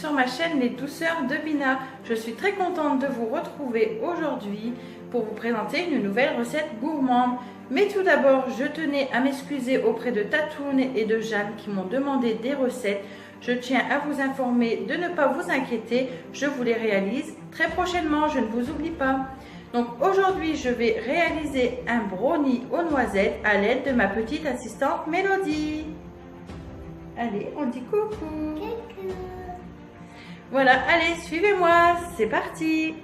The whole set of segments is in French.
sur ma chaîne Les Douceurs de Bina. Je suis très contente de vous retrouver aujourd'hui pour vous présenter une nouvelle recette gourmande. Mais tout d'abord, je tenais à m'excuser auprès de Tatoune et de Jeanne qui m'ont demandé des recettes. Je tiens à vous informer de ne pas vous inquiéter, je vous les réalise très prochainement, je ne vous oublie pas. Donc aujourd'hui, je vais réaliser un brownie aux noisettes à l'aide de ma petite assistante Mélodie. Allez, on dit coucou. Coucou. Voilà, allez, suivez-moi, c'est parti.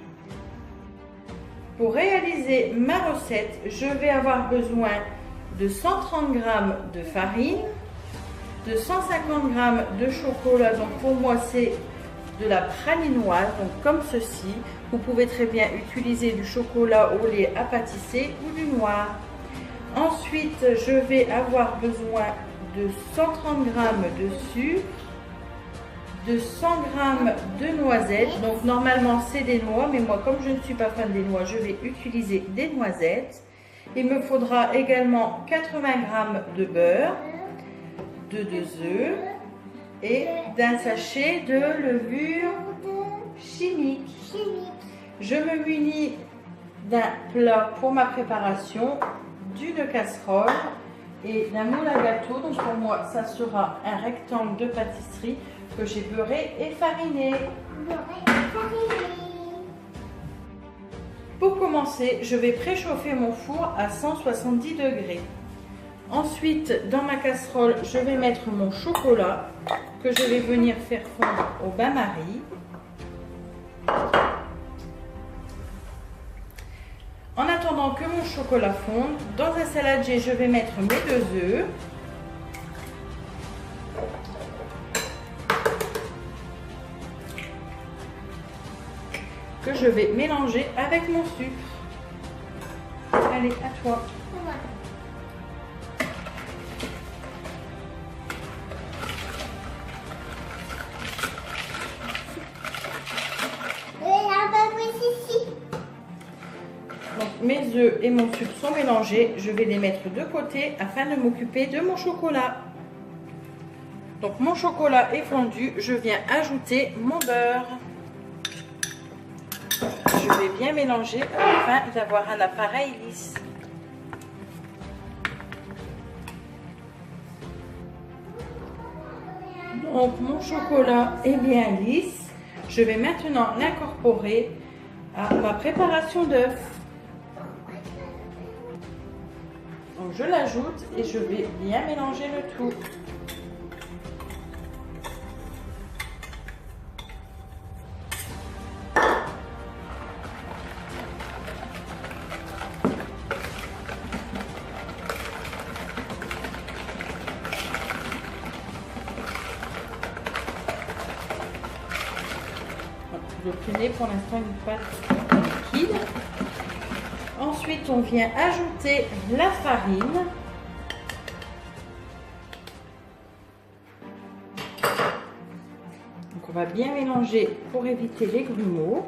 Pour réaliser ma recette, je vais avoir besoin de 130 g de farine, de 150 g de chocolat. Donc pour moi, c'est de la pralinoise, donc comme ceci. Vous pouvez très bien utiliser du chocolat au lait à pâtisser ou du noir. Ensuite, je vais avoir besoin de 130 g de sucre, de 100 g de noisettes. Donc normalement c'est des noix, mais moi comme je ne suis pas fan des noix, je vais utiliser des noisettes. Il me faudra également 80 g de beurre, de 2 œufs et d'un sachet de levure chimique. Je me munis d'un plat pour ma préparation, d'une casserole et d'un moule à gâteau. Donc pour moi, ça sera un rectangle de pâtisserie que j'ai beurré et fariné. Pour commencer, je vais préchauffer mon four à 170 degrés. Ensuite, dans ma casserole, je vais mettre mon chocolat que je vais venir faire fondre au bain-marie. En attendant que mon chocolat fonde, dans un saladier, je vais mettre mes 2 œufs. Que je vais mélanger avec mon sucre. Allez, à toi. Donc, mes œufs et mon sucre sont mélangés. Je vais les mettre de côté afin de m'occuper de mon chocolat. Donc mon chocolat est fondu. Je viens ajouter mon beurre. Je vais bien mélanger afin d'avoir un appareil lisse. Donc mon chocolat est bien lisse. Je vais maintenant l'incorporer à ma préparation d'œufs. Donc je l'ajoute et je vais bien mélanger le tout. Vous obtenez pour l'instant une pâte liquide. Ensuite, on vient ajouter la farine. Donc, on va bien mélanger pour éviter les grumeaux.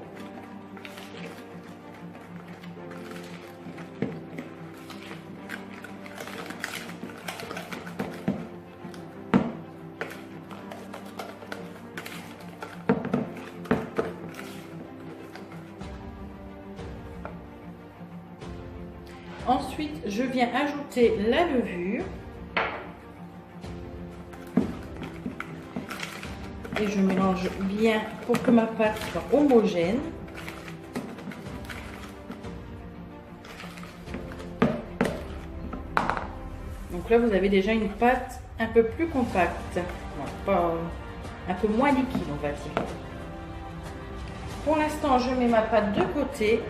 Ensuite, je viens ajouter la levure et je mélange bien pour que ma pâte soit homogène. Donc là, vous avez déjà une pâte un peu plus compacte, un peu moins liquide, on va dire. Pour l'instant, je mets ma pâte de côté.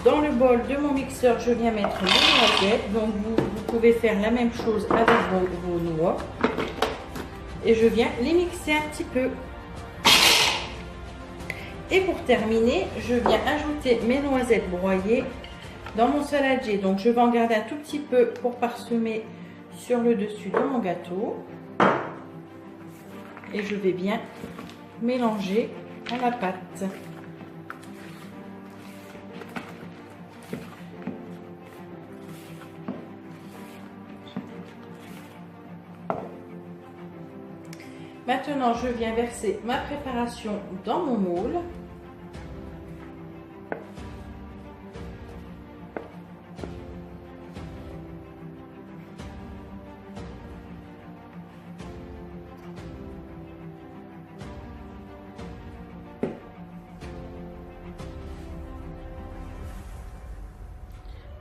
Dans le bol de mon mixeur, je viens mettre mes noisettes. Donc, vous pouvez faire la même chose avec vos noix. Et je viens les mixer un petit peu. Et pour terminer, je viens ajouter mes noisettes broyées dans mon saladier. Donc, je vais en garder un tout petit peu pour parsemer sur le dessus de mon gâteau. Et je vais bien mélanger à la pâte. Maintenant, je viens verser ma préparation dans mon moule.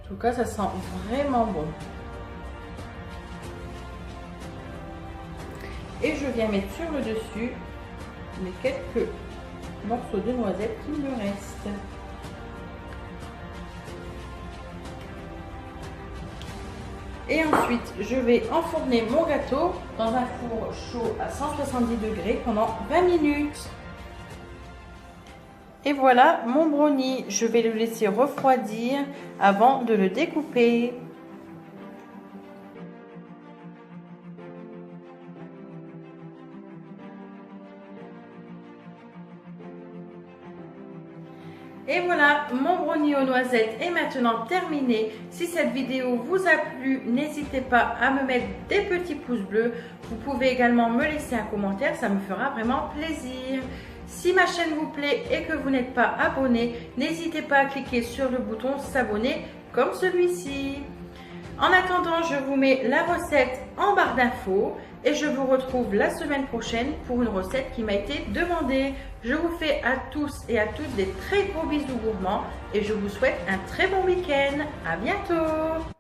En tout cas, ça sent vraiment bon. Et je viens mettre sur le dessus mes quelques morceaux de noisettes qui me restent. Et ensuite, je vais enfourner mon gâteau dans un four chaud à 170 degrés pendant 20 minutes. Et voilà mon brownie, je vais le laisser refroidir avant de le découper. Et voilà, mon brownie aux noisettes est maintenant terminé. Si cette vidéo vous a plu, n'hésitez pas à me mettre des petits pouces bleus. Vous pouvez également me laisser un commentaire, ça me fera vraiment plaisir. Si ma chaîne vous plaît et que vous n'êtes pas abonné, n'hésitez pas à cliquer sur le bouton s'abonner comme celui-ci. En attendant, je vous mets la recette en barre d'infos et je vous retrouve la semaine prochaine pour une recette qui m'a été demandée. Je vous fais à tous et à toutes des très gros bisous gourmands et je vous souhaite un très bon week-end. À bientôt!